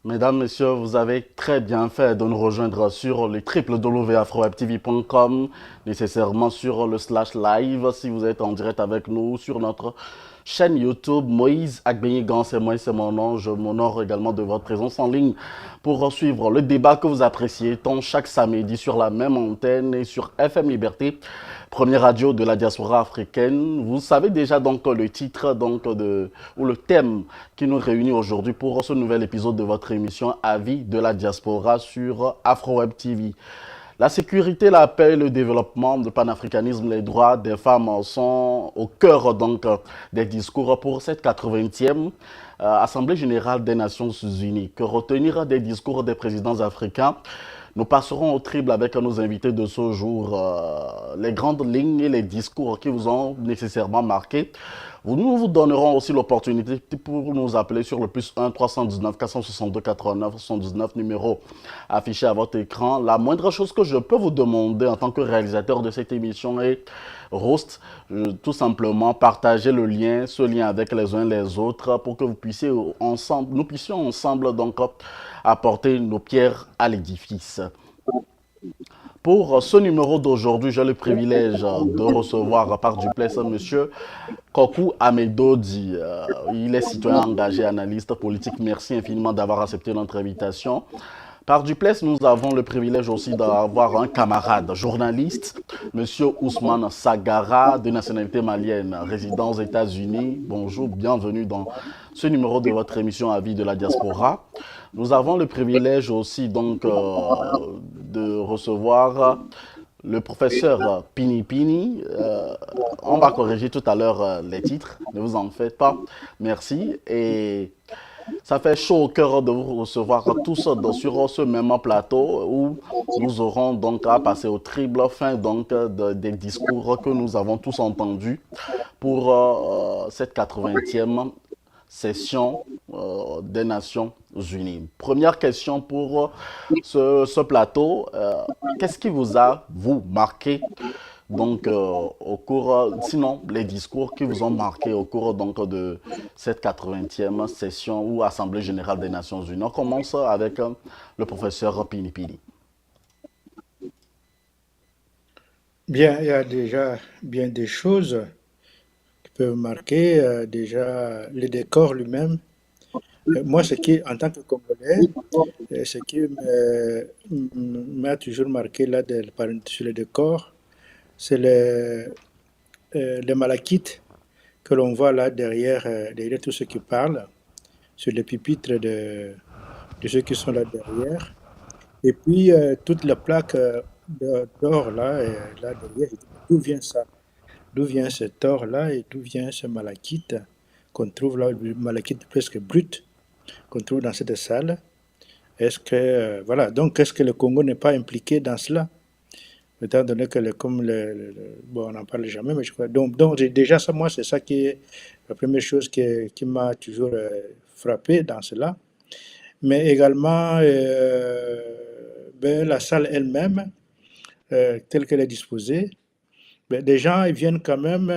Mesdames, Messieurs, vous avez très bien fait de nous rejoindre sur le www.afrowebtv.com, nécessairement sur le slash live si vous êtes en direct avec nous sur notre chaîne YouTube. Moïse Agbenyigan, c'est moi, c'est mon nom. Je m'honore également de votre présence en ligne pour suivre le débat que vous appréciez tant chaque samedi sur la même antenne et sur FM Liberté, première radio de la diaspora africaine. Vous savez déjà donc le titre ou le thème qui nous réunit aujourd'hui pour ce nouvel épisode de votre émission Avis de la diaspora sur AfroWeb TV. La sécurité, la paix, le développement, le panafricanisme, les droits des femmes sont au cœur des discours pour cette 80e Assemblée générale des Nations unies. Que retenir des discours des présidents africains? Nous passerons au triple avec nos invités de ce jour, les grandes lignes et les discours qui vous ont nécessairement marqué. Nous vous donnerons aussi l'opportunité pour nous appeler sur le plus 1 319 462 89 79 numéro affiché à votre écran. La moindre chose que je peux vous demander en tant que réalisateur de cette émission est Roast, tout simplement partager le lien, ce lien avec les uns les autres pour que vous puissiez ensemble, nous puissions ensemble donc apporter nos pierres à l'édifice. Pour ce numéro d'aujourd'hui, j'ai le privilège de recevoir par Duplessis Monsieur Kokou Amedodi. Il est citoyen engagé, analyste politique. Merci infiniment d'avoir accepté notre invitation. Par Duplessis, nous avons le privilège aussi d'avoir un camarade journaliste, Monsieur Ousmane Sagara, de nationalité malienne, résident aux États-Unis. Bonjour, bienvenue dans ce numéro de votre émission Avis de la diaspora. Nous avons le privilège aussi de recevoir le professeur Pini Pini. On va corriger tout à l'heure les titres, ne vous en faites pas. Merci. Et ça fait chaud au cœur de vous recevoir tous sur ce même plateau où nous aurons donc à passer au triple fin des discours que nous avons tous entendus pour cette 80e session des Nations Unies. Première question pour ce plateau. Qu'est-ce qui vous a, vous, marqué au cours, sinon, les discours qui vous ont marqué au cours de cette 80e session ou Assemblée générale des Nations Unies? On commence avec le professeur Pini Pini. Bien, il y a déjà bien des choses qui peuvent marquer. Déjà, le décor lui-même. Moi, en tant que Congolais, ce qui m'a toujours marqué là, sur le décor, c'est les malachites que l'on voit là derrière tous ceux qui parlent, sur les pupitres de ceux qui sont là derrière. Et puis, toute la plaque d'or là, là derrière, d'où vient ça? D'où vient cet or-là et d'où vient ce malachite qu'on trouve là, le malachite presque brut qu'on trouve dans cette salle? Est-ce que, voilà, donc est-ce que le Congo n'est pas impliqué dans cela? Étant donné que, bon, on n'en parle jamais, mais je crois. Donc déjà, ça, moi, c'est ça qui est la première chose qui m'a toujours frappé dans cela. Mais également, ben, la salle elle-même, telle qu'elle est disposée, ben, des gens ils viennent quand même,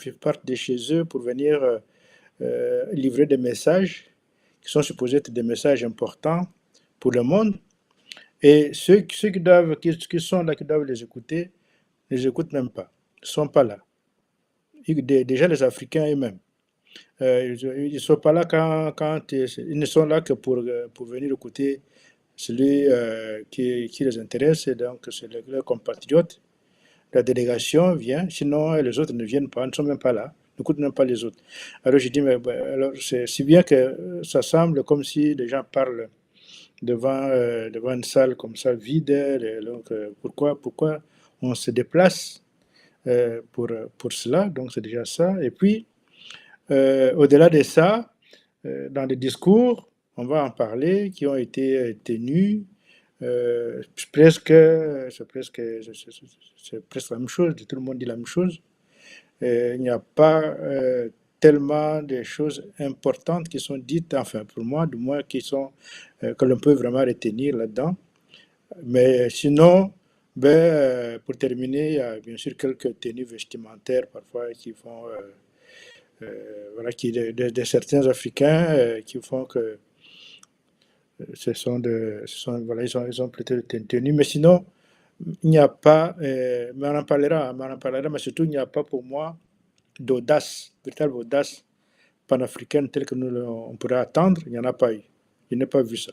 ils partent de chez eux pour venir livrer des messages qui sont supposés être des messages importants pour le monde. Et ceux qui sont là, qui doivent les écouter, ne les écoutent même pas. Ils ne sont pas là. Déjà les Africains eux-mêmes. Ils ne sont pas là ils ne sont là que pour venir écouter celui qui les intéresse, et donc c'est leurs compatriotes. La délégation vient, sinon les autres ne viennent pas, ne sont même pas là, n'écoutent même pas les autres. Alors je dis, mais alors c'est si bien que ça semble comme si les gens parlent devant une salle comme ça vide. Donc pourquoi on se déplace pour cela? Donc c'est déjà ça. Et puis, au-delà de ça, dans les discours, on va en parler, qui ont été tenus. C'est presque la même chose, tout le monde dit la même chose. Il n'y a pas tellement de choses importantes qui sont dites, enfin pour moi, du moins, que l'on peut vraiment retenir là-dedans. Mais sinon, ben, pour terminer, il y a bien sûr quelques tenues vestimentaires parfois qui font, voilà, de certains Africains qui font que Voilà, ils ont peut-être tenu, mais sinon, il n'y a pas, mais on en parlera, mais surtout, il n'y a pas pour moi d'audace, véritable audace panafricaine telle que on pourrait attendre. Il n'y en a pas eu. Je n'ai pas vu ça.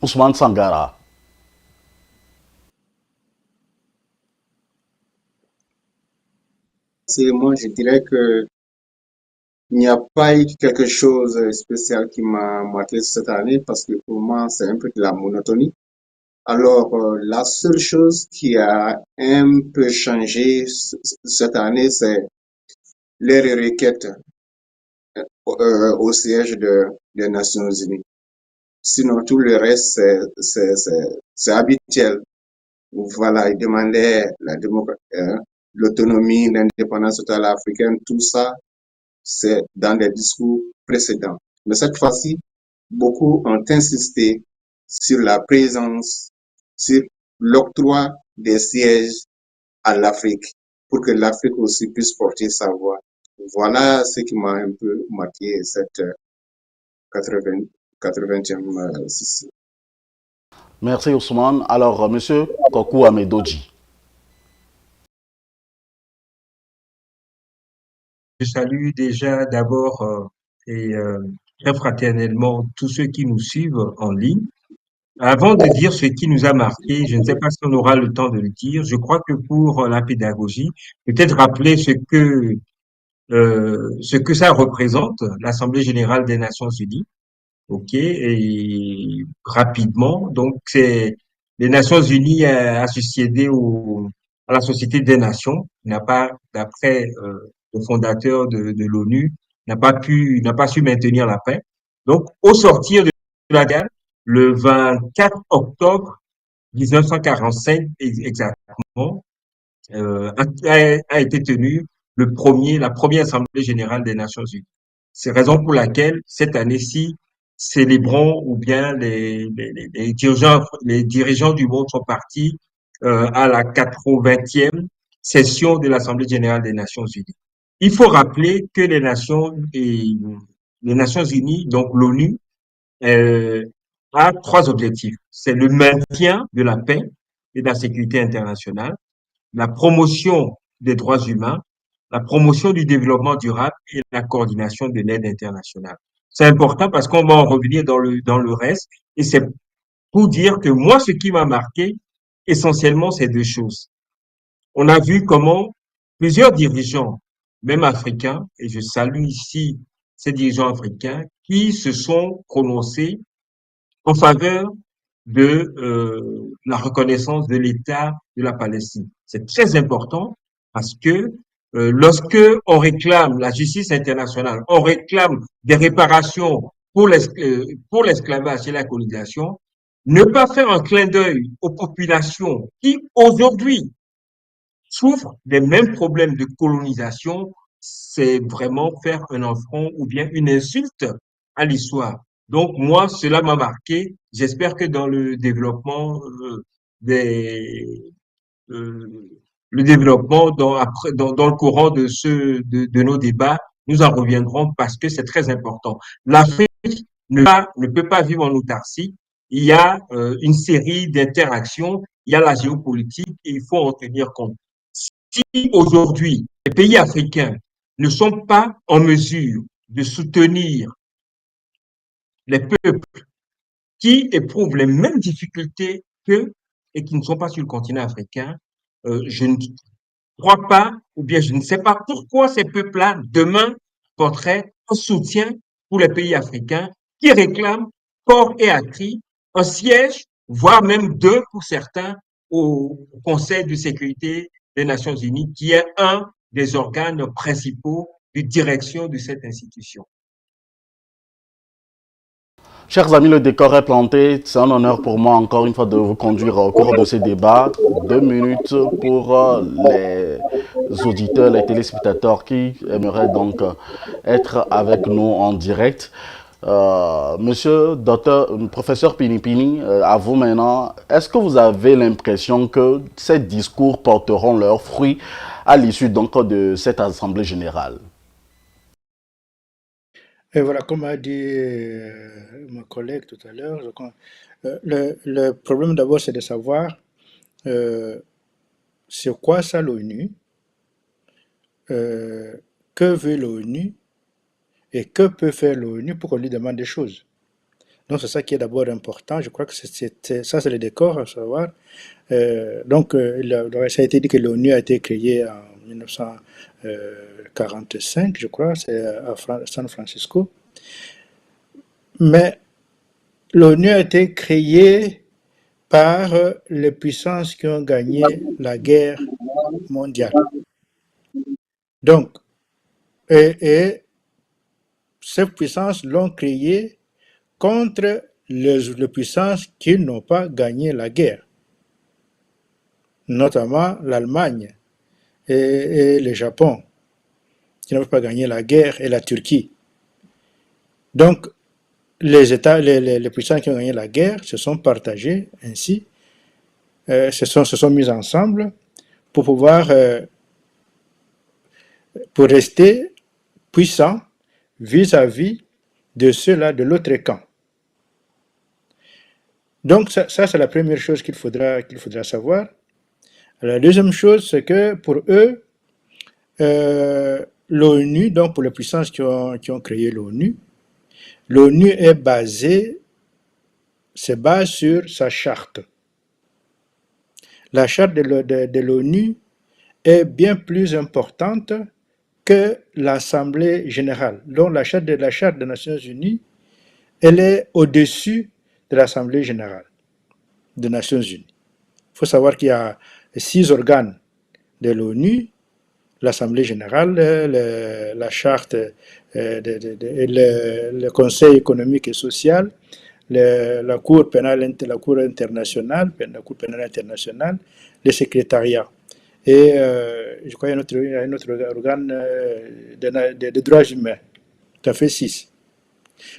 Ousmane Sangara. C'est moi, je dirais que il n'y a pas eu quelque chose de spécial qui m'a marqué cette année parce que pour moi, c'est un peu de la monotonie. Alors, la seule chose qui a un peu changé cette année, c'est les requêtes au siège des Nations Unies. Sinon, tout le reste, c'est habituel. Voilà, il demandait l'autonomie, l'indépendance totale africaine, tout ça, c'est dans des discours précédents. Mais cette fois-ci, beaucoup ont insisté sur la présence, sur l'octroi des sièges à l'Afrique, pour que l'Afrique aussi puisse porter sa voix. Voilà ce qui m'a un peu marqué cette 80e session. Merci Ousmane. Alors, monsieur Kokou Amedoji. Je salue déjà d'abord et très fraternellement tous ceux qui nous suivent en ligne. Avant de dire ce qui nous a marqué, je ne sais pas si on aura le temps de le dire. Je crois que pour la pédagogie, peut-être rappeler ce que ça représente, l'Assemblée générale des Nations unies. OK, et rapidement. Donc, c'est les Nations unies associées à la Société des Nations, n'a pas, d'après le fondateur de l'ONU, n'a pas su maintenir la paix. Donc, au sortir de la guerre, le 24 octobre 1945 exactement, a été tenu la première Assemblée générale des Nations unies. C'est raison pour laquelle cette année-ci, célébrons ou bien les dirigeants du monde sont partis à la 80e session de l'Assemblée générale des Nations unies. Il faut rappeler que les Nations unies, donc l'ONU, a trois objectifs. C'est le maintien de la paix et de la sécurité internationale, la promotion des droits humains, la promotion du développement durable et la coordination de l'aide internationale. C'est important parce qu'on va en revenir dans le reste et c'est pour dire que moi, ce qui m'a marqué, essentiellement, c'est deux choses. On a vu comment plusieurs dirigeants, même africains, et je salue ici ces dirigeants africains, qui se sont prononcés en faveur de la reconnaissance de l'État de la Palestine. C'est très important parce que lorsque on réclame la justice internationale, on réclame des réparations pour l'esclavage et la colonisation, ne pas faire un clin d'œil aux populations qui aujourd'hui souffrent des mêmes problèmes de colonisation, c'est vraiment faire un affront ou bien une insulte à l'histoire. Donc moi, cela m'a marqué. J'espère que dans le développement des le développement dans le courant de nos débats, nous en reviendrons parce que c'est très important. L'Afrique ne peut pas vivre en autarcie. Il y a une série d'interactions, il y a la géopolitique et il faut en tenir compte. Si aujourd'hui les pays africains ne sont pas en mesure de soutenir les peuples qui éprouvent les mêmes difficultés qu'eux et qui ne sont pas sur le continent africain, je ne crois pas, ou bien je ne sais pas pourquoi ces peuples-là, demain, porteraient un soutien pour les pays africains qui réclament corps et à cri un siège, voire même deux pour certains, au Conseil de sécurité des Nations Unies, qui est un des organes principaux de direction de cette institution. Chers amis, le décor est planté. C'est un honneur pour moi encore une fois de vous conduire au cours de ces débats. 2 minutes pour les auditeurs, les téléspectateurs qui aimeraient donc être avec nous en direct. Monsieur, docteur, professeur Pinipini, à vous maintenant, est-ce que vous avez l'impression que ces discours porteront leurs fruits à l'issue donc de cette assemblée générale? Et voilà, comme a dit mon collègue tout à l'heure, le problème d'abord, c'est de savoir c'est quoi ça l'ONU, euh, que veut l'ONU et que peut faire l'ONU pour qu'on lui demande des choses. Donc c'est ça qui est d'abord important. Je crois que ça, c'est le décor à savoir. Ça a été dit que l'ONU a été créée en 1945, je crois, c'est à San Francisco. Mais l'ONU a été créée par les puissances qui ont gagné la guerre mondiale. Donc, et ces puissances l'ont créée contre les puissances qui n'ont pas gagné la guerre, notamment l'Allemagne et le Japon, qui n'ont pas gagné la guerre, et la Turquie. Donc, les puissances qui ont gagné la guerre se sont partagées ainsi, se sont mis ensemble pour pouvoir, pour rester puissants vis-à-vis de ceux-là de l'autre camp. Donc ça c'est la première chose qu'il faudra savoir. La deuxième chose, c'est que pour eux, l'ONU, donc pour les puissances qui ont créé l'ONU se base sur sa charte. La charte de l'ONU est bien plus importante que l'Assemblée générale. Donc la charte des Nations Unies, elle est au-dessus de l'Assemblée générale des Nations Unies. Il faut savoir qu'il y a 6 organes de l'ONU, l'Assemblée générale, la charte, le Conseil économique et social, la Cour pénale, la Cour internationale, le secrétariat. Et je crois qu'il y a un autre organe de droits humains. Ça fait 6.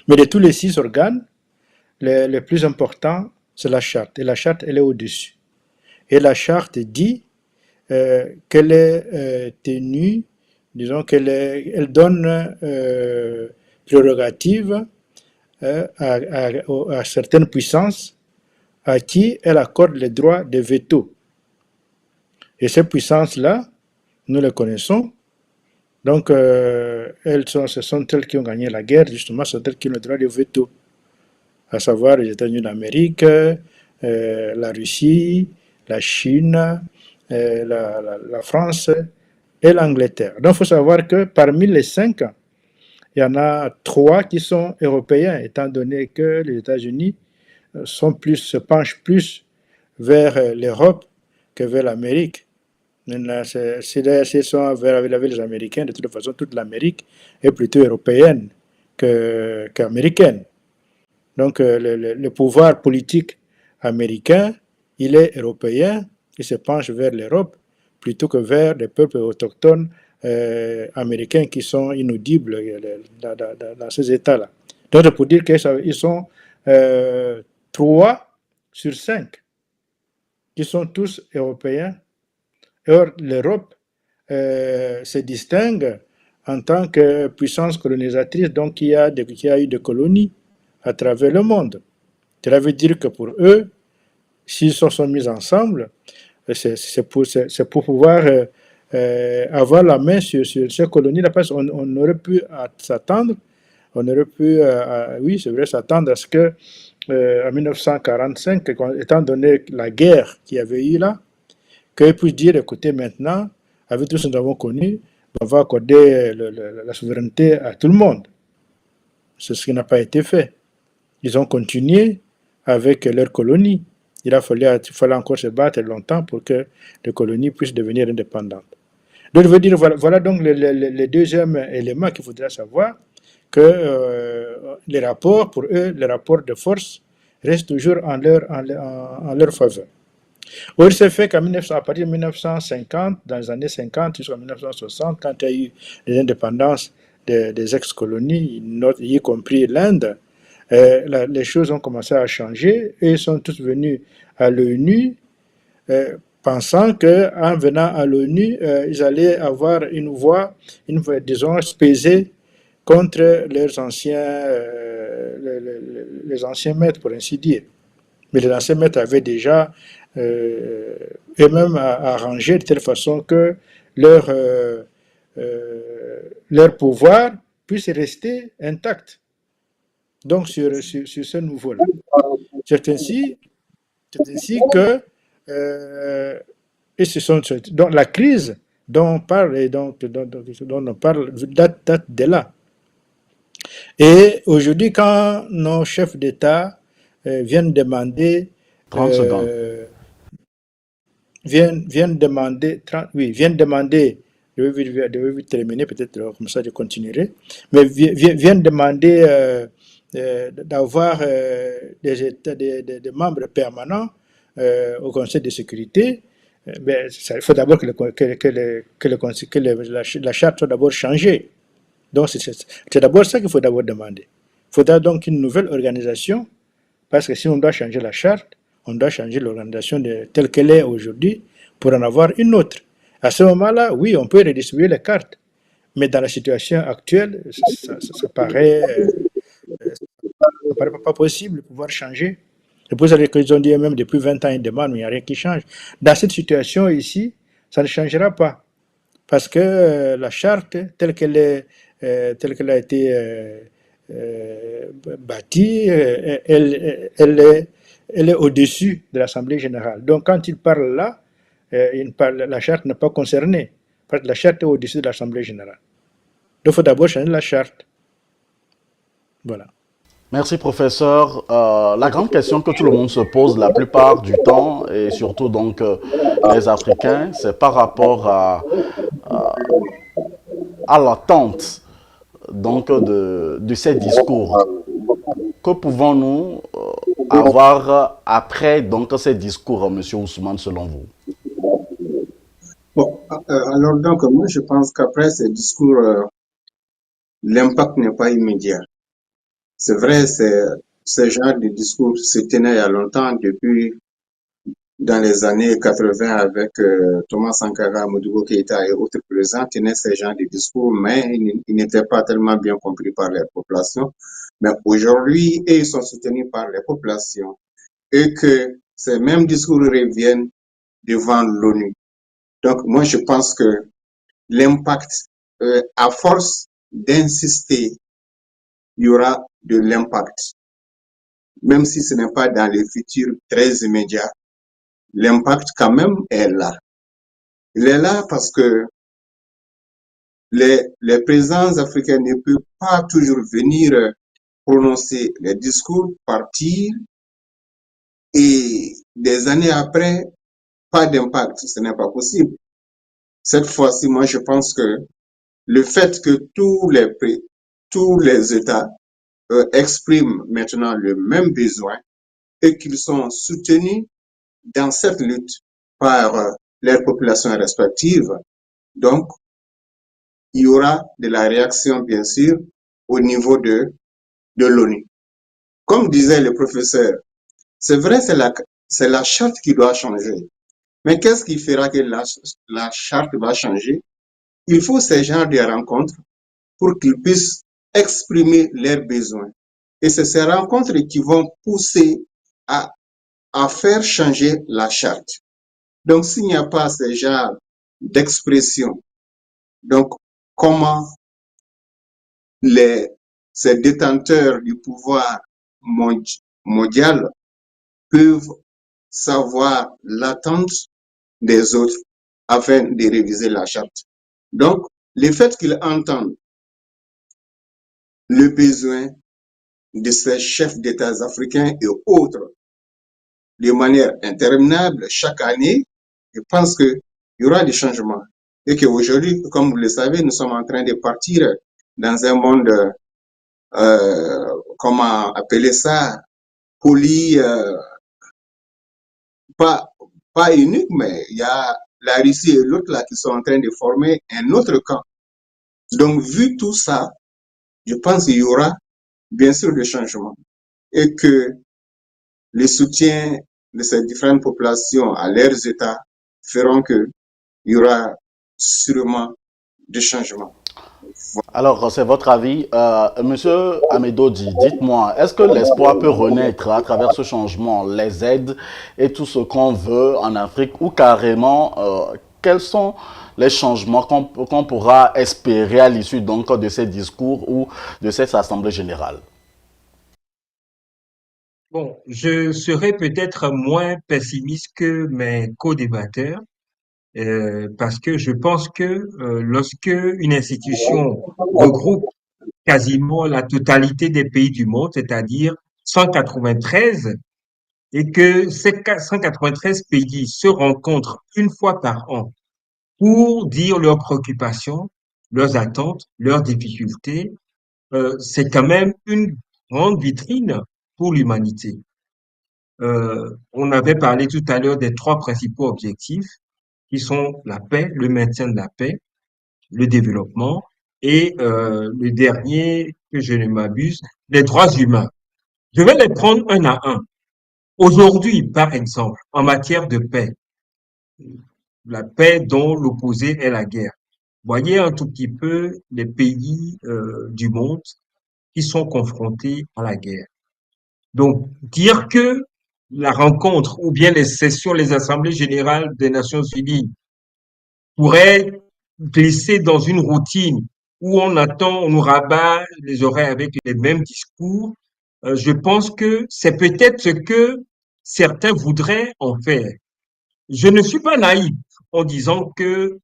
Mais de tous les 6 organes, le plus important, c'est la charte. Et la charte, elle est au-dessus. Et la charte dit qu'elle est tenue, disons elle donne prérogative à certaines puissances à qui elle accorde le droit de veto. Et ces puissances-là, nous les connaissons. Donc, ce sont elles qui ont gagné la guerre, justement, ce sont elles qui ont le droit de veto, à savoir les États-Unis d'Amérique, la Russie, la Chine, la France et l'Angleterre. Donc, il faut savoir que parmi les 5, il y en a 3 qui sont européens, étant donné que les États-Unis se penchent plus vers l'Europe que vers l'Amérique. S'ils sont avec les Américains, de toute façon, toute l'Amérique est plutôt européenne qu'américaine. Donc, le pouvoir politique américain, il est européen, il se penche vers l'Europe plutôt que vers les peuples autochtones américains qui sont inaudibles dans ces États-là. Donc, c'est pour dire qu'ils sont 3 sur 5 qui sont tous européens. Or, l'Europe se distingue en tant que puissance colonisatrice, donc qui a eu des colonies à travers le monde. Cela veut dire que pour eux, s'ils se sont mis ensemble, c'est pour pouvoir avoir la main sur ces colonies-là, parce qu'on aurait pu s'attendre, oui, c'est vrai, s'attendre à ce que en 1945, étant donné la guerre qu'il y avait eu là, qu'ils puissent dire, écoutez, maintenant, avec tout ce que nous avons connu, on va accorder la souveraineté à tout le monde. C'est ce qui n'a pas été fait. Ils ont continué avec leurs colonies. Il fallait encore se battre longtemps pour que les colonies puissent devenir indépendantes. Donc, je veux dire, voilà donc le deuxième élément qu'il faudra savoir, que les rapports, pour eux, les rapports de force restent toujours en leur faveur. Or, il s'est fait qu'à partir de 1950, dans les années 50 jusqu'en 1960, quand il y a eu les indépendances des ex-colonies, y compris l'Inde, les choses ont commencé à changer et ils sont tous venus à l'ONU pensant qu'en venant à l'ONU, ils allaient avoir une voix, disons, peser contre leurs les anciens maîtres, pour ainsi dire. Mais les anciens maîtres avaient déjà eux-mêmes arrangé de telle façon que leur, leur pouvoir puisse rester intact. Donc sur ce niveau-là. C'est ainsi que et ce sont donc la crise dont on parle et dont on parle date de là. Et aujourd'hui, quand nos chefs d'État viennent demander 30 secondes. viennent demander viennent demander, je vais vite terminer, peut-être comme ça je continuerai, mais viennent demander d'avoir des membres permanents au Conseil de sécurité. Ben, il faut d'abord la charte soit d'abord changée. Donc c'est d'abord ça qu'il faut d'abord demander. Il faudra donc une nouvelle organisation, parce que si on doit changer la charte, on doit changer l'organisation telle qu'elle est aujourd'hui pour en avoir une autre. À ce moment-là, oui, on peut redistribuer les cartes, mais dans la situation actuelle, ça paraît pas possible de pouvoir changer. C'est pour ça qu'ils ont dit même depuis 20 ans, ils demandent, mais il n'y a rien qui change. Dans cette situation ici, ça ne changera pas. Parce que la charte, telle qu'elle a été bâtie, elle est au-dessus de l'Assemblée générale. Donc quand il parle là, la charte n'est pas concernée, parce que la charte est au-dessus de l'Assemblée générale. Donc il faut d'abord changer la charte. Voilà. Merci, professeur. La grande question que tout le monde se pose la plupart du temps, et surtout donc les Africains, c'est par rapport à l'attente donc de ces discours. Que pouvons-nous avoir après donc ces discours, Monsieur Ousmane, selon vous? Bon, alors donc moi je pense qu'après ces discours, l'impact n'est pas immédiat. C'est vrai, ce genre de discours se tenait il y a longtemps, depuis dans les années 80 avec Thomas Sankara, Modibo Keïta et autres présidents tenaient ce genre de discours, mais ils n'étaient pas tellement bien compris par les populations. Mais aujourd'hui, ils sont soutenus par les populations et que ces mêmes discours reviennent devant l'ONU. Donc, moi, je pense que l'impact, à force d'insister, il y aura de l'impact. Même si ce n'est pas dans le futur très immédiat, l'impact quand même est là. Il est là parce que les présidents africains ne peuvent pas toujours venir prononcer les discours, partir, et des années après, pas d'impact. Ce n'est pas possible. Cette fois-ci, moi, je pense que le fait que tous les États expriment maintenant le même besoin et qu'ils sont soutenus dans cette lutte par leurs populations respectives, donc il y aura de la réaction, bien sûr, au niveau de l'ONU. Comme disait le professeur, c'est vrai, c'est la charte qui doit changer. Mais qu'est-ce qui fera que la charte va changer? Il faut ces genres de rencontres pour qu'ils puissent exprimer leurs besoins. Et c'est ces rencontres qui vont pousser à faire changer la charte. Donc, s'il n'y a pas ce genre d'expression, donc comment ces détenteurs du pouvoir mondial peuvent savoir l'attente des autres afin de réviser la charte? Donc, le fait qu'ils entendent le besoin de ces chefs d'État africains et autres de manière interminable chaque année, je pense qu'il y aura des changements. Et qu'aujourd'hui, comme vous le savez, nous sommes en train de partir dans un monde, comment appeler ça, poli, pas unique, mais il y a la Russie et l'autre là qui sont en train de former un autre camp. Donc, vu tout ça, je pense qu'il y aura bien sûr des changements et que le soutien de ces différentes populations à leurs États feront qu'il y aura sûrement des changements. Alors, c'est votre avis. Monsieur Amedodi, dites-moi, est-ce que l'espoir peut renaître à travers ce changement, les aides et tout ce qu'on veut en Afrique, ou carrément, quels sont les changements qu'on pourra espérer à l'issue donc de ces discours ou de cette assemblée générale? Bon, je serais peut-être moins pessimiste que mes co-débatteurs parce que je pense que lorsque une institution regroupe quasiment la totalité des pays du monde, c'est-à-dire 193, et que ces 193 pays se rencontrent une fois par an pour dire leurs préoccupations, leurs attentes, leurs difficultés, c'est quand même une grande vitrine pour l'humanité. On avait parlé tout à l'heure des trois principaux objectifs qui sont la paix, le maintien de la paix, le développement et le dernier, que je ne m'abuse, les droits humains. Je vais les prendre un à un. Aujourd'hui, par exemple, en matière de paix, la paix dont l'opposé est la guerre. Voyez un tout petit peu les pays du monde qui sont confrontés à la guerre. Donc, dire que la rencontre ou bien les sessions, les assemblées générales des Nations Unies pourraient glisser dans une routine où on attend, on nous rabat les oreilles avec les mêmes discours, je pense que c'est peut-être ce que certains voudraient en faire. Je ne suis pas naïf en disant que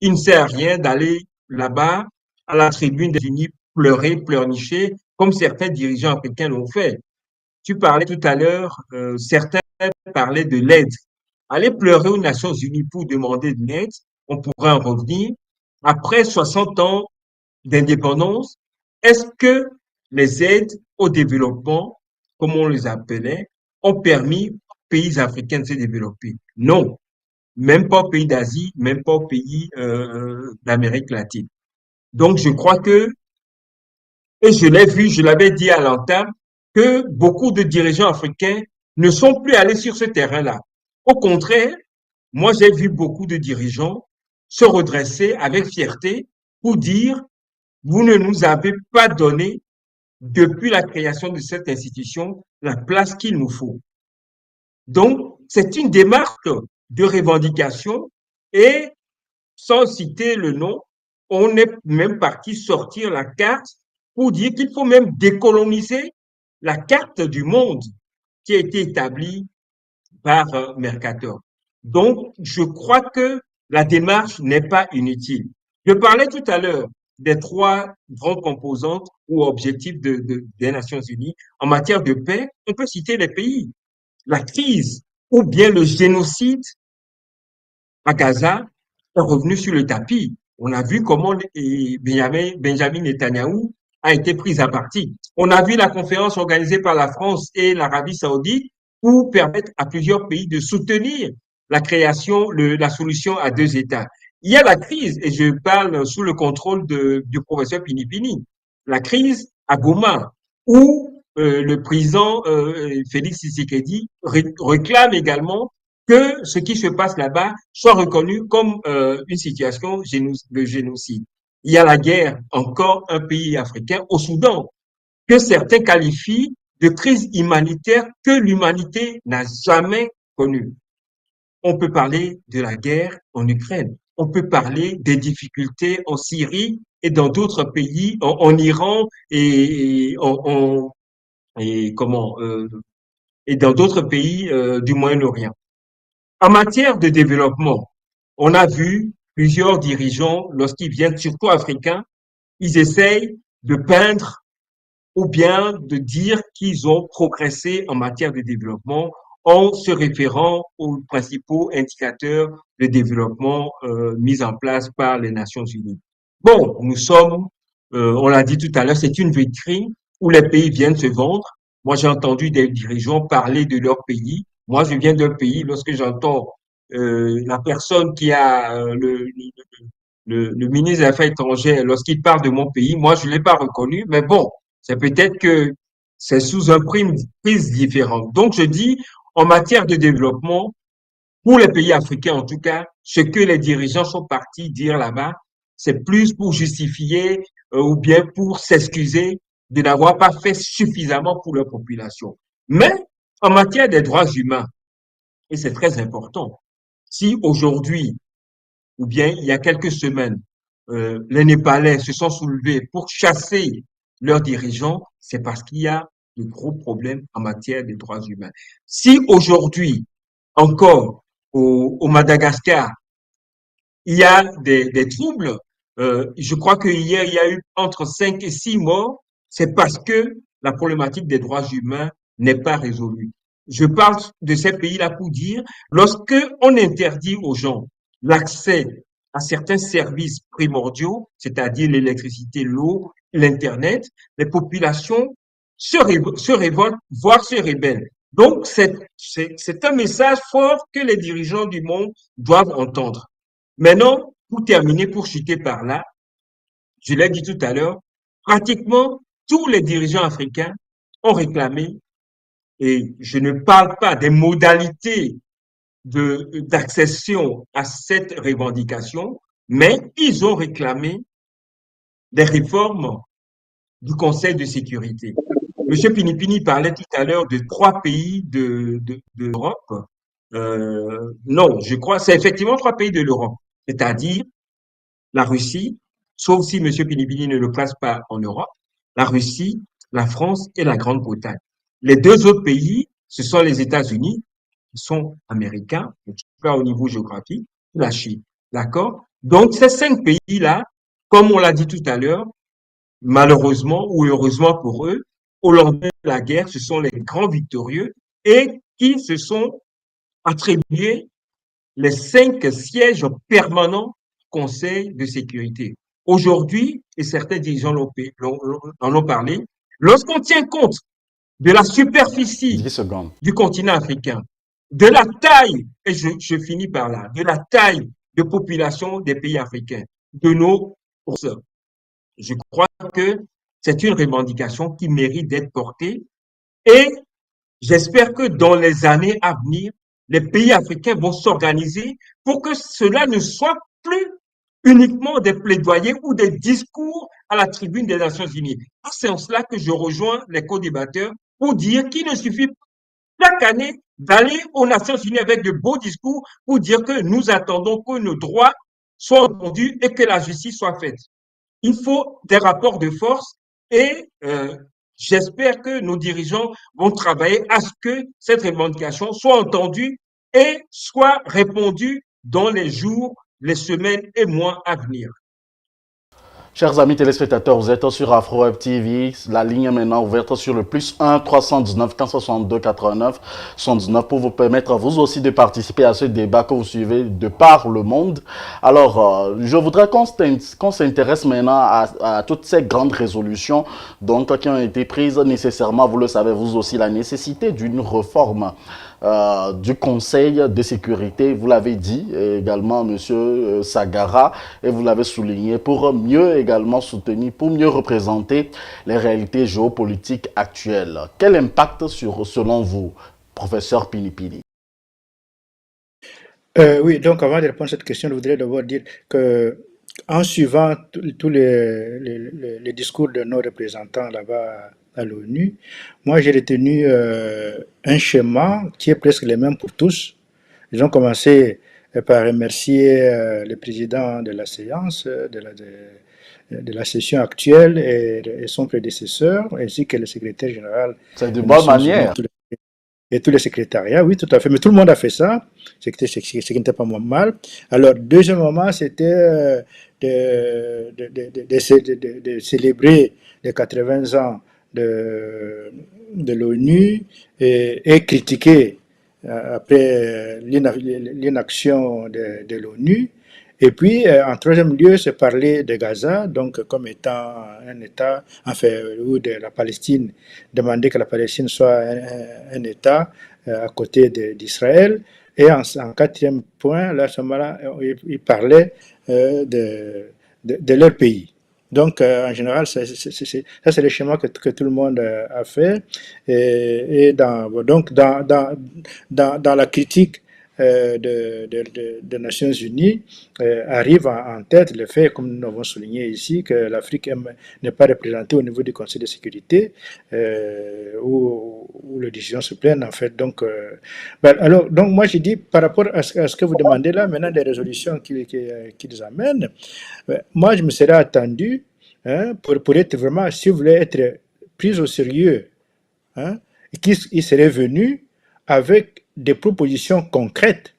il ne sert à rien d'aller là-bas à la tribune des Unis pleurer, pleurnicher, comme certains dirigeants africains l'ont fait. Tu parlais tout à l'heure, certains parlaient de l'aide. Aller pleurer aux Nations Unies pour demander de l'aide, on pourrait en revenir. Après 60 ans d'indépendance, est-ce que les aides au développement, comme on les appelait, ont permis aux pays africains de se développer? Non, même pas aux pays d'Asie, même pas aux pays d'Amérique latine. Donc je crois que, et je l'ai vu, je l'avais dit à l'entame, que beaucoup de dirigeants africains ne sont plus allés sur ce terrain-là. Au contraire, moi j'ai vu beaucoup de dirigeants se redresser avec fierté pour dire, vous ne nous avez pas donné, depuis la création de cette institution, la place qu'il nous faut. Donc, c'est une démarche de revendication et, sans citer le nom, on est même parti sortir la carte pour dire qu'il faut même décoloniser la carte du monde qui a été établie par Mercator. Donc, je crois que la démarche n'est pas inutile. Je parlais tout à l'heure des trois grandes composantes ou objectifs des Nations Unies. En matière de paix, on peut citer les pays. La crise ou bien le génocide à Gaza est revenu sur le tapis. On a vu comment Benjamin Netanyahou a été pris à partie. On a vu la conférence organisée par la France et l'Arabie saoudite pour permettre à plusieurs pays de soutenir la création, la solution à deux États. Il y a la crise, et je parle sous le contrôle du professeur Pinipini, la crise à Goma, où le président Félix Tshisekedi réclame également que ce qui se passe là-bas soit reconnu comme une situation de génocide. Il y a la guerre, encore un pays africain, au Soudan, que certains qualifient de crise humanitaire que l'humanité n'a jamais connue. On peut parler de la guerre en Ukraine, on peut parler des difficultés en Syrie et dans d'autres pays, en Iran et comment et dans d'autres pays du Moyen-Orient. En matière de développement, on a vu plusieurs dirigeants, lorsqu'ils viennent, surtout africains, ils essayent de peindre ou bien de dire qu'ils ont progressé en matière de développement en se référant aux principaux indicateurs de développement mis en place par les Nations Unies. Bon, nous sommes, on l'a dit tout à l'heure, c'est une vitrine où les pays viennent se vendre. Moi, j'ai entendu des dirigeants parler de leur pays. Moi, je viens d'un pays, lorsque j'entends la personne qui a le ministre des Affaires étrangères, lorsqu'il parle de mon pays, moi, je ne l'ai pas reconnu, mais bon, c'est peut-être que c'est sous un prise différent. Donc, je dis, en matière de développement, pour les pays africains en tout cas, ce que les dirigeants sont partis dire là-bas, c'est plus pour justifier ou bien pour s'excuser de n'avoir pas fait suffisamment pour leur population. Mais en matière des droits humains, et c'est très important, si aujourd'hui ou bien il y a quelques semaines, les Népalais se sont soulevés pour chasser leurs dirigeants, c'est parce qu'il y a de gros problèmes en matière de droits humains. Si aujourd'hui, encore au Madagascar, il y a des troubles, je crois que hier, il y a eu entre 5 et 6 morts, c'est parce que la problématique des droits humains n'est pas résolue. Je parle de ces pays-là pour dire, lorsque on interdit aux gens l'accès à certains services primordiaux, c'est-à-dire l'électricité, l'eau, l'Internet, les populations se révoltent, voire se rébellent. Donc, c'est un message fort que les dirigeants du monde doivent entendre. Maintenant, pour terminer, pour chuter par là, je l'ai dit tout à l'heure, pratiquement tous les dirigeants africains ont réclamé, et je ne parle pas des modalités d'accession à cette revendication, mais ils ont réclamé des réformes du Conseil de sécurité. Monsieur Pinipini parlait tout à l'heure de 3 pays d'Europe. Non, je crois, c'est effectivement 3 pays de l'Europe, c'est-à-dire la Russie, sauf si Monsieur Pinipini ne le place pas en Europe, la Russie, la France et la Grande-Bretagne. Les 2 autres pays, ce sont les États-Unis, qui sont américains, en tout cas au niveau géographique, la Chine. D'accord? Donc, ces 5 pays-là, comme on l'a dit tout à l'heure, malheureusement ou heureusement pour eux, au lendemain de la guerre, ce sont les grands victorieux et qui se sont attribués les 5 sièges permanents du Conseil de sécurité. Aujourd'hui, et certains dirigeants en ont parlé, lorsqu'on tient compte de la 10 superficie secondes. du continent africain, de la taille, et je finis par là, de la taille de population des pays africains, de nos ressources, je crois que c'est une revendication qui mérite d'être portée et j'espère que dans les années à venir, les pays africains vont s'organiser pour que cela ne soit plus uniquement des plaidoyers ou des discours à la tribune des Nations Unies. C'est en cela que je rejoins les co-débatteurs pour dire qu'il ne suffit pas chaque année d'aller aux Nations Unies avec de beaux discours pour dire que nous attendons que nos droits soient entendus et que la justice soit faite. Il faut des rapports de force et j'espère que nos dirigeants vont travailler à ce que cette revendication soit entendue et soit répondue dans les jours, les semaines et mois à venir. Chers amis téléspectateurs, vous êtes sur AfroWeb TV. La ligne est maintenant ouverte sur le +1 319 162 89 79 pour vous permettre vous aussi de participer à ce débat que vous suivez de par le monde. Alors, je voudrais qu'on s'intéresse maintenant à toutes ces grandes résolutions donc, qui ont été prises nécessairement, vous le savez vous aussi, la nécessité d'une réforme du Conseil de sécurité, vous l'avez dit également, Monsieur Sagara, et vous l'avez souligné, pour mieux également soutenir, pour mieux représenter les réalités géopolitiques actuelles. Quel impact selon vous, professeur Pinipini? Oui, donc avant de répondre à cette question, je voudrais d'abord dire que en suivant tous les discours de nos représentants là-bas à l'ONU, moi j'ai retenu un schéma qui est presque le même pour tous. Ils ont commencé par remercier le président de la séance, de la session actuelle et son prédécesseur, ainsi que le secrétaire général C'est de des bonne Nations Unies manière. et tous les secrétariats. Oui, tout à fait. Mais tout le monde a fait ça, ce qui n'était pas mal. Alors, deuxième moment, c'était de célébrer les 80 ans de l'ONU et critiquer après l'inaction de l'ONU. Et puis, en troisième lieu, c'est parler de Gaza, donc comme étant un État, enfin, ou de la Palestine, demander que la Palestine soit un État à côté d'Israël. Et en quatrième point, là, à ce moment-là, il parlait de leur pays. Donc, en général, ça, c'est le schéma que tout le monde a fait. Donc, dans la critique des Nations Unies arrive en tête le fait, comme nous l'avons souligné ici, que l'Afrique n'est pas représentée au niveau du Conseil de sécurité, où les décisions se prennent en fait. Donc, alors, donc moi je dis par rapport à ce que vous demandez là, maintenant des résolutions qu'ils amènent, moi je me serais attendu pour être vraiment, si vous voulez être pris au sérieux, qu'il serait venu avec des propositions concrètes.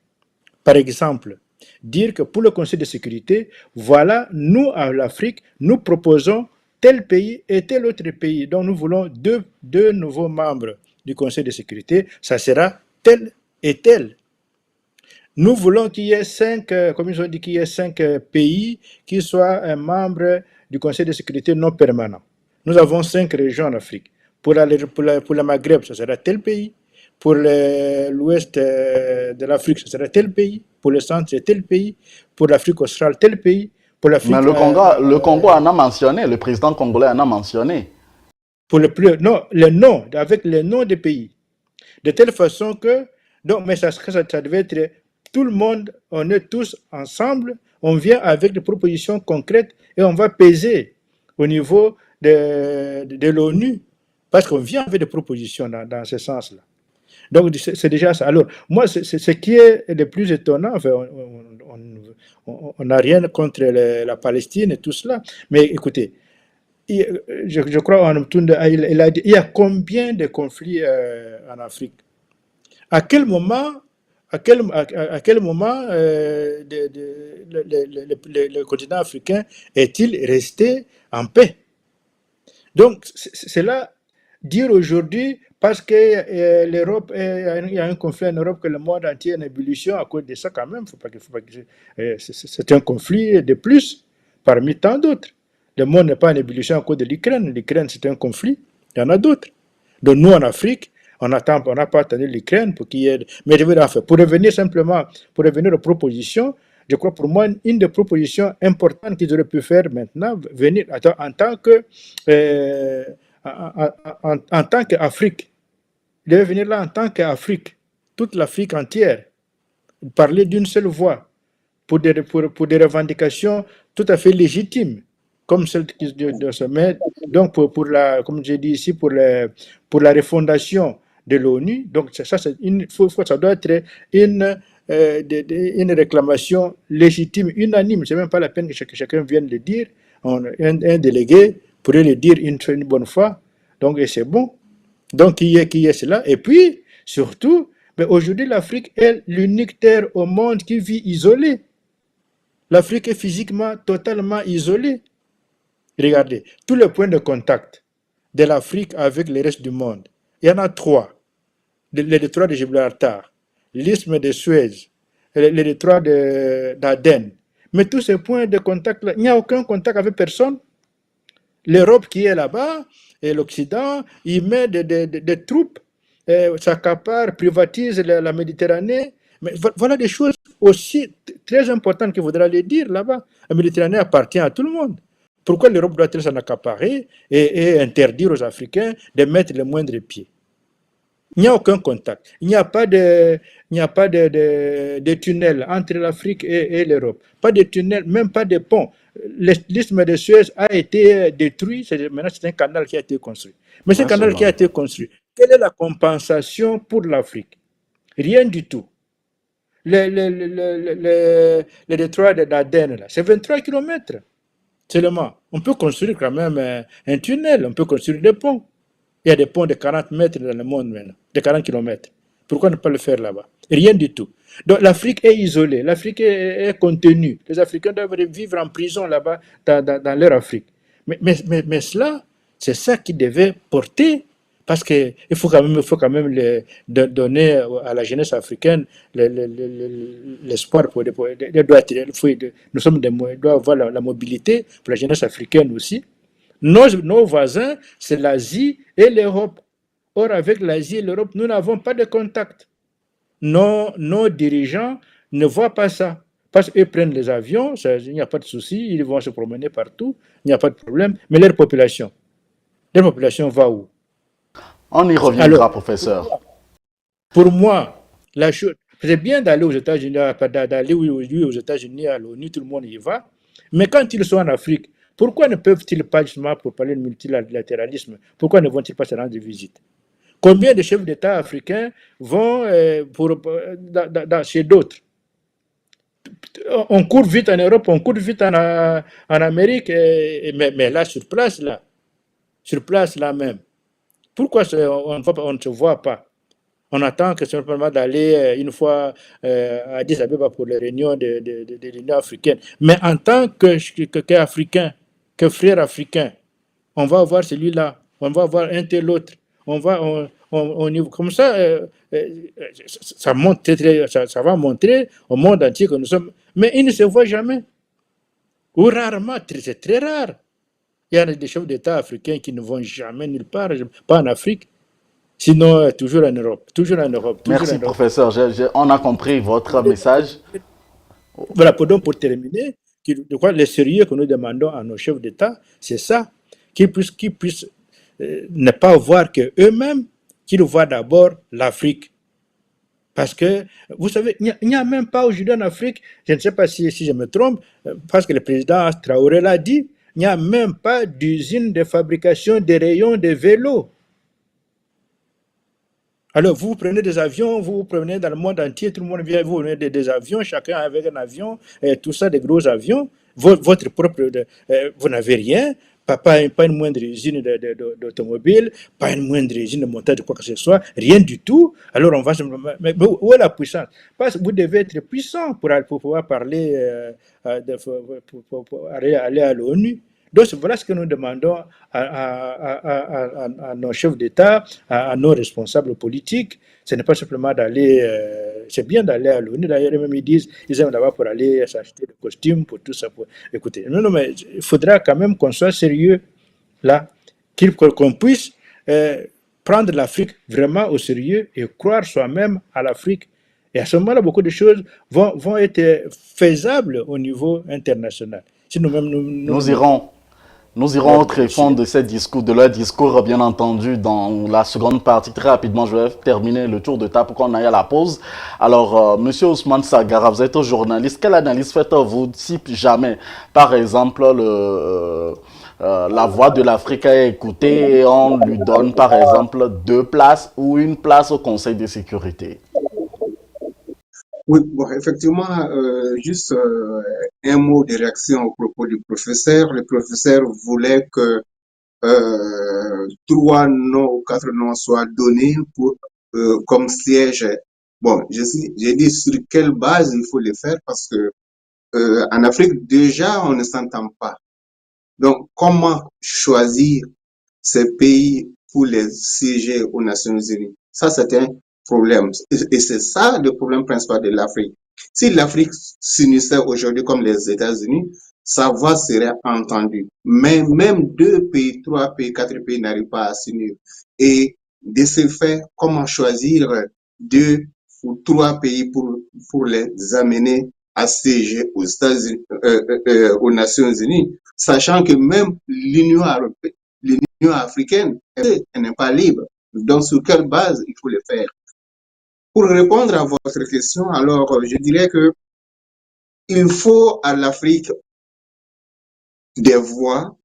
Par exemple, dire que pour le Conseil de sécurité, voilà, nous, à l'Afrique, nous proposons tel pays et tel autre pays. Donc, nous voulons deux nouveaux membres du Conseil de sécurité. Ça sera tel et tel. Nous voulons qu'il y ait 5, comme ils ont dit, qu'il y ait 5 pays qui soient membres du Conseil de sécurité non permanent. Nous avons 5 régions en Afrique. Pour le Maghreb, ça sera tel pays. Pour l'ouest de l'Afrique, ce serait tel pays. Pour le centre, c'est tel pays. Pour l'Afrique australe, tel pays. Pour l'Afrique, mais le Congo en a mentionné, le président congolais en a mentionné. Pour non, avec les noms des pays. De telle façon que, donc, mais ça devait être tout le monde, on est tous ensemble, on vient avec des propositions concrètes et on va peser au niveau de l'ONU, parce qu'on vient avec des propositions dans ce sens-là. Donc, c'est déjà ça. Alors, moi, ce qui est le plus étonnant, enfin, on n'a rien contre la Palestine et tout cela, mais écoutez, je crois il y a combien de conflits en Afrique? À quel moment le continent africain est-il resté en paix? Donc, c'est là, dire aujourd'hui, parce que l'Europe, il y a un conflit en Europe, que le monde entier est en ébullition à cause de ça quand même, c'est un conflit de plus parmi tant d'autres. Le monde n'est pas en ébullition à cause de l'Ukraine. L'Ukraine, c'est un conflit, il y en a d'autres. Donc nous, en Afrique, on n'a pas attendu l'Ukraine pour qu'il y ait... Mais pour revenir simplement, pour revenir aux propositions, je crois pour moi, une des propositions importantes qu'ils auraient pu faire maintenant, venir en tant que... en tant qu'Afrique, il devait venir là en tant qu'Afrique, toute l'Afrique entière, parler d'une seule voix pour des revendications tout à fait légitimes, comme celle qui se met, donc comme j'ai dit ici, pour la refondation de l'ONU. Donc ça doit être une réclamation légitime, unanime. Ce n'est même pas la peine que chacun vienne le dire. Un délégué pourrait le dire une bonne fois. Donc, et c'est bon. Donc, qui est cela. Et puis, surtout, aujourd'hui, l'Afrique est l'unique terre au monde qui vit isolée. L'Afrique est physiquement totalement isolée. Regardez, tous les points de contact de l'Afrique avec le reste du monde, il y en a 3. Le détroit de Gibraltar, l'isthme de Suez, le détroit d'Aden. Mais tous ces points de contact-là, il n'y a aucun contact avec personne. L'Europe qui est là-bas, et l'Occident, il met des troupes, s'accapare, privatise la Méditerranée. Mais voilà des choses aussi très importantes qu'il faudra les dire là-bas. La Méditerranée appartient à tout le monde. Pourquoi l'Europe doit-elle s'en accaparer et interdire aux Africains de mettre le moindre pied? Il n'y a aucun contact. Il n'y a pas de tunnel entre l'Afrique et l'Europe. Pas de tunnel, même pas de pont. L'isthme de Suez a été détruit. Maintenant, c'est un canal qui a été construit. Mais ce canal qui a été construit, quelle est la compensation pour l'Afrique? Rien du tout. Le détroit d'Aden, c'est 23 km seulement. On peut construire quand même un tunnel, on peut construire des ponts. Il y a des ponts de 40 mètres dans le monde maintenant, de 40 km. Pourquoi ne pas le faire là-bas? Rien du tout. Donc l'Afrique est isolée, l'Afrique est contenue. Les Africains doivent vivre en prison là-bas, dans leur Afrique. Mais cela, c'est ça qui devait porter, parce qu'il faut quand même donner à la jeunesse africaine l'espoir. Nous doit avoir la mobilité pour la jeunesse africaine aussi. Nos voisins, c'est l'Asie et l'Europe. Or, avec l'Asie et l'Europe, nous n'avons pas de contact. Nos dirigeants ne voient pas ça. Parce qu'ils prennent les avions, il n'y a pas de souci, ils vont se promener partout, il n'y a pas de problème. Mais leur population va où? On y reviendra, professeur. Pour moi, la chose... C'est bien d'aller aux États-Unis, d'aller aux États-Unis, à l'ONU, tout le monde y va. Mais quand ils sont en Afrique, pourquoi ne peuvent-ils pas, justement, pour parler de multilatéralisme, pourquoi ne vont-ils pas se rendre visite? Combien de chefs d'État africains vont chez d'autres? On court vite en Europe, on court vite en Amérique, mais là, sur place, là même, pourquoi on ne se voit pas? On attend que simplement d'aller une fois à Addis Abeba pour les réunions de l'Union africaine. Mais en tant qu'Africain, que frère africain, on va voir celui-là, on va voir un tel autre. Comme ça, ça va montrer au monde entier que nous sommes. Mais ils ne se voient jamais. Ou rarement, c'est très rare. Il y a des chefs d'État africains qui ne vont jamais nulle part, pas en Afrique. Sinon, toujours en Europe, toujours en Europe, toujours en Merci, Europe. professeur. On a compris votre message. Voilà, pour terminer, le sérieux que nous demandons à nos chefs d'État, c'est ça, qu'ils puissent ne pas voir qu'eux-mêmes, qu'ils voient d'abord l'Afrique. Parce que, vous savez, il n'y a même pas aujourd'hui en Afrique, je ne sais pas si je me trompe, parce que le président Traoré l'a dit, il n'y a même pas d'usine de fabrication de rayons de vélos. Alors, vous prenez des avions, vous prenez dans le monde entier, tout le monde vient, vous prenez des avions, chacun avec un avion, et tout ça, des gros avions. Votre propre, vous n'avez rien, pas une moindre usine d'automobile, pas une moindre usine de montage de quoi que ce soit, rien du tout. Alors, on va simplement. Mais où est la puissance? Parce que vous devez être puissant pour pouvoir parler, pour aller à l'ONU. Donc, voilà ce que nous demandons à nos chefs d'État, à nos responsables politiques. Ce n'est pas simplement d'aller, c'est bien d'aller à l'ONU. D'ailleurs, même ils aiment d'abord pour aller s'acheter des costumes, pour tout ça. Écoutez, non, mais il faudra quand même qu'on soit sérieux là, qu'on puisse prendre l'Afrique vraiment au sérieux et croire soi-même à l'Afrique. Et à ce moment-là, beaucoup de choses vont être faisables au niveau international. Si nous-mêmes, Nous irons au tréfonds de ces discours, de leur discours, bien entendu, dans la seconde partie. Très rapidement, je vais terminer le tour de table pour qu'on aille à la pause. Alors, Monsieur Ousmane Sagara, vous êtes journaliste. Quelle analyse faites-vous si jamais, par exemple, la voix de l'Afrique est écoutée et on lui donne, par exemple, 2 places ou 1 place au Conseil de sécurité? Oui, bon, effectivement, juste un mot de réaction au propos du professeur. Le professeur voulait que 3 noms ou 4 noms soient donnés comme siège. Bon, j'ai dit sur quelle base il faut le faire parce que en Afrique, déjà, on ne s'entend pas. Donc, comment choisir ces pays pour les siéger aux Nations Unies? Ça, c'est un problème. Et c'est ça le problème principal de l'Afrique. Si l'Afrique s'unissait aujourd'hui comme les États-Unis, sa voix serait entendue. Mais même 2 pays, 3 pays, 4 pays n'arrivent pas à s'unir. Et de ce fait, comment choisir 2 ou 3 pays pour les amener à siéger aux États-Unis, aux Nations Unies, sachant que même l'Union africaine, elle n'est pas libre. Donc, sur quelle base il faut le faire? Pour répondre à votre question, alors, je dirais que il faut à l'Afrique des voix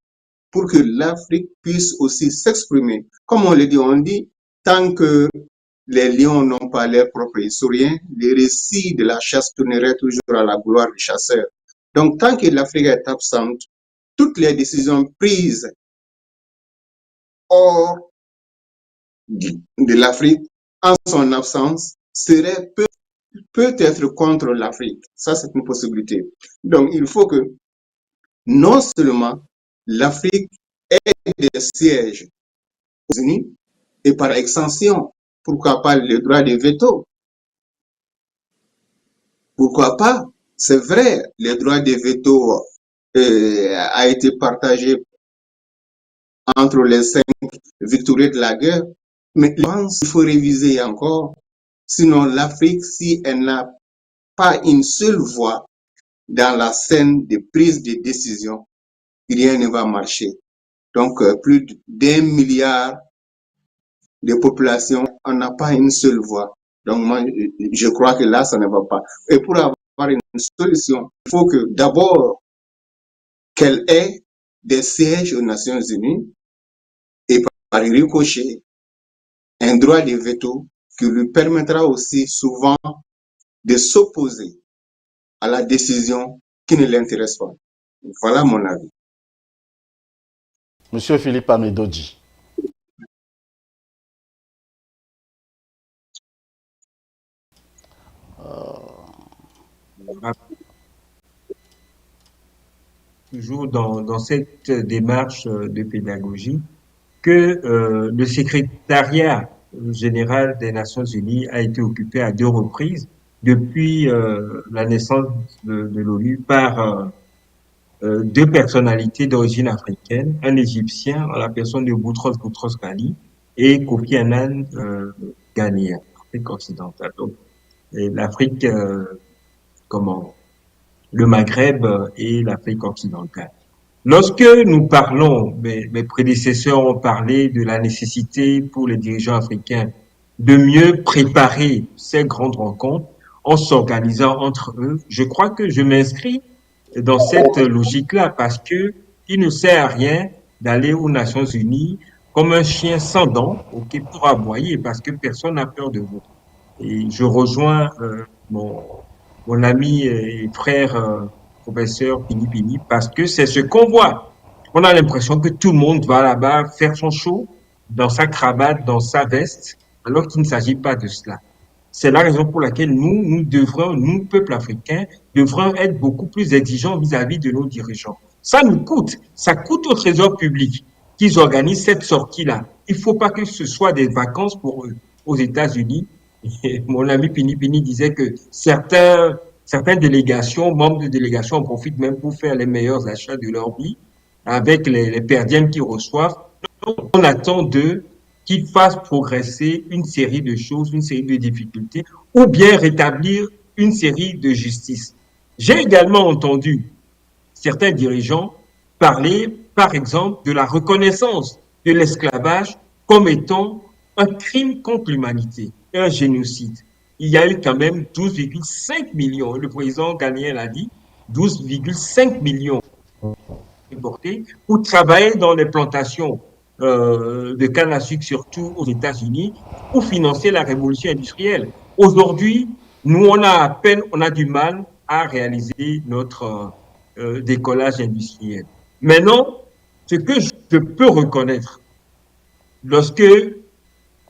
pour que l'Afrique puisse aussi s'exprimer. Comme on dit, tant que les lions n'ont pas leur propre historien, les récits de la chasse tourneraient toujours à la gloire du chasseur. Donc, tant que l'Afrique est absente, toutes les décisions prises hors de l'Afrique, en son absence, serait peut-être contre l'Afrique. Ça, c'est une possibilité. Donc, il faut que non seulement l'Afrique ait des sièges aux États-Unis, et par extension, pourquoi pas le droit de veto? Pourquoi pas? C'est vrai, le droit de veto a été partagé entre les 5 victorieux de la guerre, mais je pense qu'il faut réviser encore. Sinon, l'Afrique, si elle n'a pas une seule voix dans la scène de prise de décision, rien ne va marcher. Donc, plus d'1 milliard de population, on n'a pas une seule voix. Donc, moi, je crois que là, ça ne va pas. Et pour avoir une solution, il faut que d'abord qu'elle ait des sièges aux Nations Unies et par ricochet, un droit de veto qui lui permettra aussi souvent de s'opposer à la décision qui ne l'intéresse pas. Voilà mon avis. Monsieur Philippe Amédodji. Toujours dans cette démarche de pédagogie, que le secrétariat général des Nations Unies a été occupé à 2 reprises depuis la naissance de l'ONU par 2 personnalités d'origine africaine, un Égyptien en la personne de Boutros Boutros Ghali et Kofi Annan ghanéen, Afrique occidentale. Donc, l'Afrique, comment, le Maghreb et l'Afrique occidentale. Lorsque nous parlons, mes prédécesseurs ont parlé de la nécessité pour les dirigeants africains de mieux préparer ces grandes rencontres en s'organisant entre eux. Je crois que je m'inscris dans cette logique-là parce que il ne sert à rien d'aller aux Nations Unies comme un chien sans dents, ok, pour aboyer parce que personne n'a peur de vous. Et je rejoins mon ami et frère professeur Pini Pini parce que c'est ce qu'on voit. On a l'impression que tout le monde va là-bas faire son show dans sa cravate, dans sa veste, alors qu'il ne s'agit pas de cela. C'est la raison pour laquelle nous devrons, nous, peuple africain, devrons être beaucoup plus exigeants vis-à-vis de nos dirigeants. Ça nous coûte, ça coûte au trésor public qu'ils organisent cette sortie-là. Il ne faut pas que ce soit des vacances pour eux. Aux États-Unis, mon ami Pini Pini disait que certaines délégations, membres de délégations, en profitent même pour faire les meilleurs achats de leur vie avec les perdièmes qu'ils reçoivent. Donc, on attend d'eux qu'ils fassent progresser une série de choses, une série de difficultés, ou bien rétablir une série de justices. J'ai également entendu certains dirigeants parler, par exemple, de la reconnaissance de l'esclavage comme étant un crime contre l'humanité, un génocide. Il y a eu quand même 12,5 millions, le président ghanéen l'a dit, 12,5 millions déportés pour travailler dans les plantations de canne à sucre, surtout aux États-Unis, pour financer la révolution industrielle. Aujourd'hui, nous, on a du mal à réaliser notre décollage industriel. Maintenant, ce que je peux reconnaître, lorsque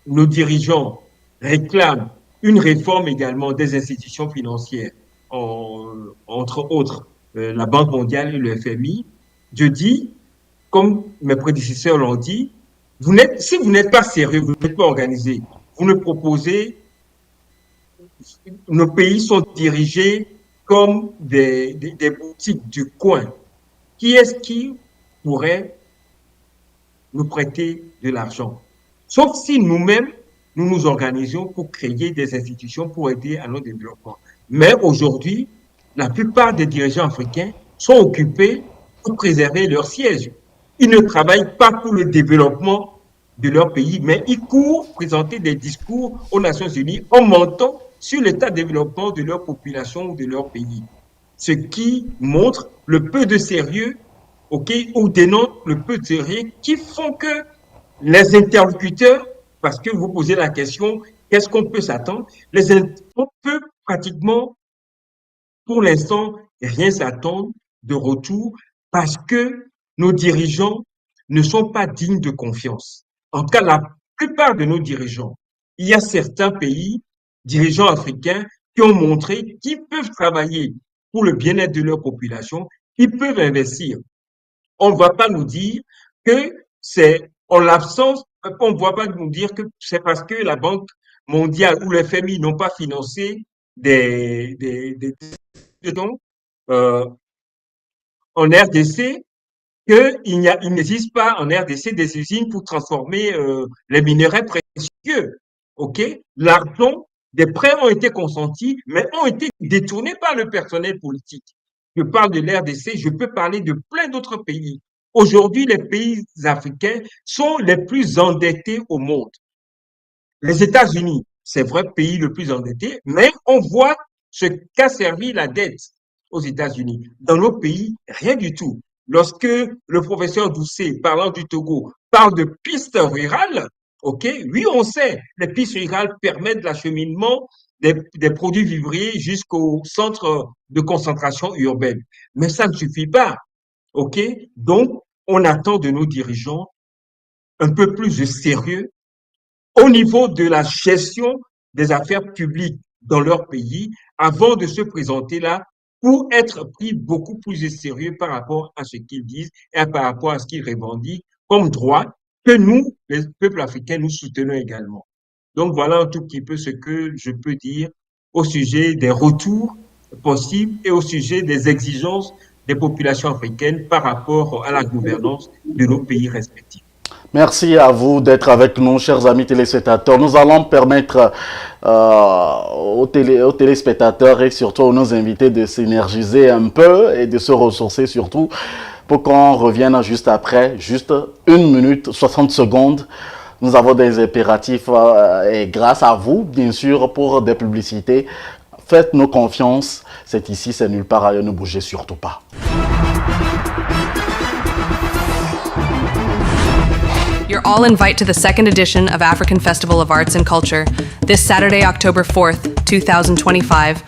nos dirigeants réclament une réforme également des institutions financières, entre autres la Banque mondiale et le FMI, je dis, comme mes prédécesseurs l'ont dit, si vous n'êtes pas sérieux, vous n'êtes pas organisé, vous ne proposez, nos pays sont dirigés comme des boutiques du coin. Qui est-ce qui pourrait nous prêter de l'argent? Sauf si nous-mêmes, nous nous organisions pour créer des institutions pour aider à notre développement. Mais aujourd'hui, la plupart des dirigeants africains sont occupés pour préserver leur siège. Ils ne travaillent pas pour le développement de leur pays, mais ils courent présenter des discours aux Nations Unies en mentant sur l'état de développement de leur population ou de leur pays. Ce qui montre le peu de sérieux, ou dénonce le peu de sérieux qui font que les interlocuteurs, parce que vous posez la question, qu'est-ce qu'on peut s'attendre? On peut pratiquement, pour l'instant, rien s'attendre de retour parce que nos dirigeants ne sont pas dignes de confiance. En tout cas, la plupart de nos dirigeants, il y a certains pays, dirigeants africains, qui ont montré qu'ils peuvent travailler pour le bien-être de leur population, ils peuvent investir. On ne va pas nous dire que c'est en l'absence, on ne va pas nous dire que c'est parce que la Banque mondiale ou le FMI n'ont pas financé des euh, en RDC qu'il n'existe pas en RDC des usines pour transformer les minerais précieux. OK? L'argent, des prêts ont été consentis, mais ont été détournés par le personnel politique. Je parle de l'RDC, je peux parler de plein d'autres pays. Aujourd'hui, les pays africains sont les plus endettés au monde. Les États-Unis c'est vrai, pays le plus endetté, mais on voit ce qu'a servi la dette aux États-Unis. Dans nos pays, rien du tout. Lorsque le professeur Doucet, parlant du Togo, parle de pistes rurales, ok, oui, on sait, les pistes rurales permettent l'acheminement des produits vivriers jusqu'au centre de concentration urbaine. Mais ça ne suffit pas, ok? Donc, on attend de nos dirigeants un peu plus de sérieux au niveau de la gestion des affaires publiques dans leur pays avant de se présenter là pour être pris beaucoup plus au sérieux par rapport à ce qu'ils disent et par rapport à ce qu'ils revendiquent comme droit que nous, les peuples africains, nous soutenons également. Donc voilà un tout petit peu ce que je peux dire au sujet des retours possibles et au sujet des exigences des populations africaines par rapport à la gouvernance de nos pays respectifs. Merci à vous d'être avec nous, chers amis téléspectateurs. Nous allons permettre aux téléspectateurs et surtout à nos invités de s'énergiser un peu et de se ressourcer surtout pour qu'on revienne juste après, juste 1 minute 60 secondes. Nous avons des impératifs et grâce à vous, bien sûr, pour des publicités. Faites-nous confiance, c'est ici, c'est nulle part ailleurs, ne bougez surtout pas. You're all invited to the second edition of African Festival of Arts and Culture this Saturday, October 4th, 2025,